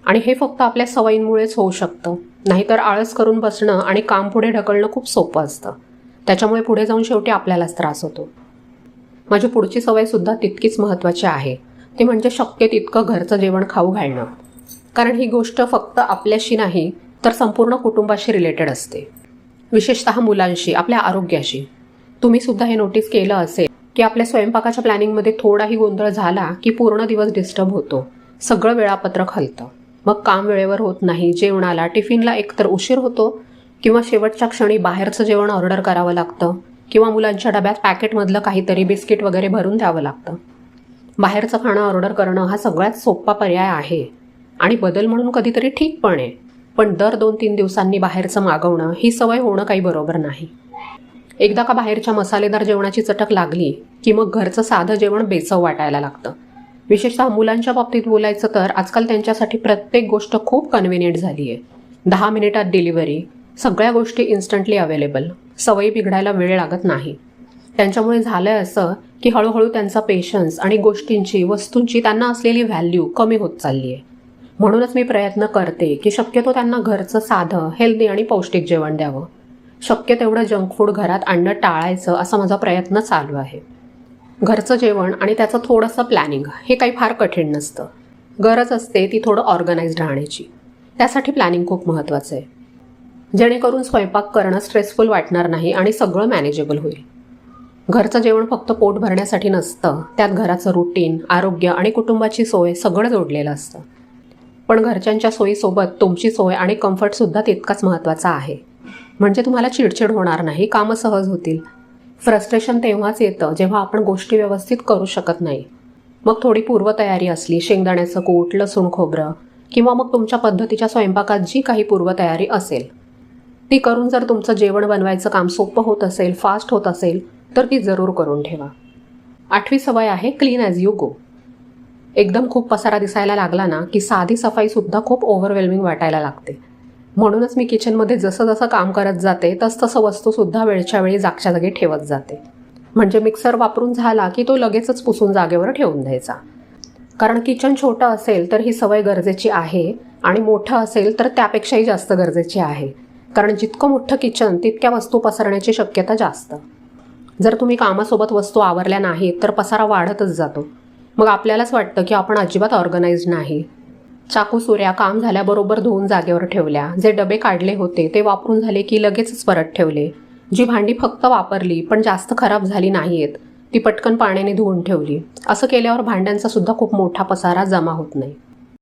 आणि हे फक्त आपल्या सवयींमुळेच होऊ शकतं. नाहीतर आळस करून बसणं आणि काम पुढे ढकलणं खूप सोपं असतं. त्याच्यामुळे पुढे जाऊन शेवटी आपल्यालाच त्रास होतो. माझी पुढची सवयसुद्धा तितकीच महत्त्वाची आहे. ती म्हणजे शक्य तितकं घरचं जेवण खाऊ घालणं. कारण ही गोष्ट फक्त आपल्याशी नाही तर संपूर्ण कुटुंबाशी रिलेटेड असते. विशेषतः मुलांशी, आपल्या आरोग्याशी. तुम्हीसुद्धा हे नोटीस केलं असेल की आपल्या स्वयंपाकाच्या प्लॅनिंगमध्ये थोडाही गोंधळ झाला की पूर्ण दिवस डिस्टर्ब होतो. सगळं वेळापत्रक हलतं. मग काम वेळेवर होत नाही, जेवणाला, टिफिनला एकतर उशीर होतो किंवा शेवटच्या क्षणी बाहेरचं जेवण ऑर्डर करावं लागतं किंवा मुलांच्या डब्यात पॅकेटमधलं काहीतरी बिस्किट वगैरे भरून द्यावं लागतं. बाहेरचं खाणं ऑर्डर करणं हा सगळ्यात सोपा पर्याय आहे आणि बदल म्हणून कधीतरी ठीक पण आहे. पण दर 2-3 दिवसांनी बाहेरचं मागवणं ही सवय होणं काही बरोबर नाही. एकदा का बाहेरच्या मसालेदार जेवणाची चटक लागली की मग घरचं साधं जेवण बेचव वाटायला लागतं. विशेषतः मुलांच्या बाबतीत बोलायचं तर आजकाल त्यांच्यासाठी प्रत्येक गोष्ट खूप कन्व्हिनियंट झाली आहे. 10 मिनिटात डिलिव्हरी, सगळ्या गोष्टी इन्स्टंटली अवेलेबल, सवयी बिघडायला वेळ लागत नाही. त्यांच्यामुळे झालंय असं की हळूहळू त्यांचा पेशन्स आणि गोष्टींची, वस्तूंची त्यांना असलेली व्हॅल्यू कमी होत चालली आहे. म्हणूनच मी प्रयत्न करते की शक्यतो त्यांना घरचं साधं, हेल्दी आणि पौष्टिक जेवण द्यावं. शक्य तेवढं जंक फूड घरात आणणं टाळायचं असा माझा प्रयत्न चालू आहे. घरचं जेवण आणि त्याचं थोडंसं प्लॅनिंग हे काही फार कठीण नसतं. गरज असते ती थोडं ऑर्गनाइज्ड राहण्याची. त्यासाठी प्लॅनिंग खूप महत्त्वाचं आहे. जेणेकरून स्वयंपाक करणं स्ट्रेसफुल वाटणार नाही आणि सगळं मॅनेजेबल होईल. घरचं जेवण फक्त पोट भरण्यासाठी नसतं. त्यात घराचं रुटीन, आरोग्य आणि कुटुंबाची सोय सगळं जोडलेलं असतं. पण घरच्यांच्या सोयीसोबत तुमची सोय आणि कम्फर्टसुद्धा तितकाच महत्त्वाचा आहे. म्हणजे तुम्हाला चिडचिड होणार नाही, कामं सहज होतील. फ्रस्ट्रेशन तेव्हाच येतं जेव्हा आपण गोष्टी व्यवस्थित करू शकत नाही. मग थोडी पूर्वतयारी असली, शेंगदाण्याचं कूट, लसूण खोबरं किंवा मग तुमच्या पद्धतीच्या स्वयंपाकात जी काही पूर्वतयारी असेल ती करून जर तुमचं जेवण बनवायचं काम सोपं होत असेल, फास्ट होत असेल तर ती जरूर करून ठेवा. 8वी सवय आहे क्लीन ॲज यू गो. एकदम खूप पसारा दिसायला लागला ना की साधी सफाईसुद्धा खूप ओव्हरवेल्मिंग वाटायला लागते. म्हणूनच मी किचनमध्ये जसं जसं काम करत जाते तसतसं वस्तूसुद्धा वेळच्या वेळी जागच्या जागी ठेवत जाते. म्हणजे मिक्सर वापरून झाला की तो लगेचच पुसून जागेवर ठेवून द्यायचा. कारण किचन छोटं असेल तर ही सवय गरजेची आहे आणि मोठं असेल तर त्यापेक्षाही जास्त गरजेची आहे. कारण जितकं मोठं किचन तितक्या वस्तू पसरण्याची शक्यता जास्त. जर तुम्ही कामासोबत वस्तू आवरल्या नाहीत तर पसारा वाढतच जातो. मग आपल्यालाच वाटतं की आपण अजिबात ऑर्गनाइज्ड नाही. चाकू सुऱ्या काम झाल्याबरोबर धुवून जागेवर ठेवल्या. जे डबे काढले होते ते वापरून झाले की लगेचच परत ठेवले. जी भांडी फक्त वापरली पण जास्त खराब झाली नाहीत ती पटकन पाण्याने धुवून ठेवली. असं केल्यावर भांड्यांचा सुद्धा खूप मोठा पसारा जमा होत नाही.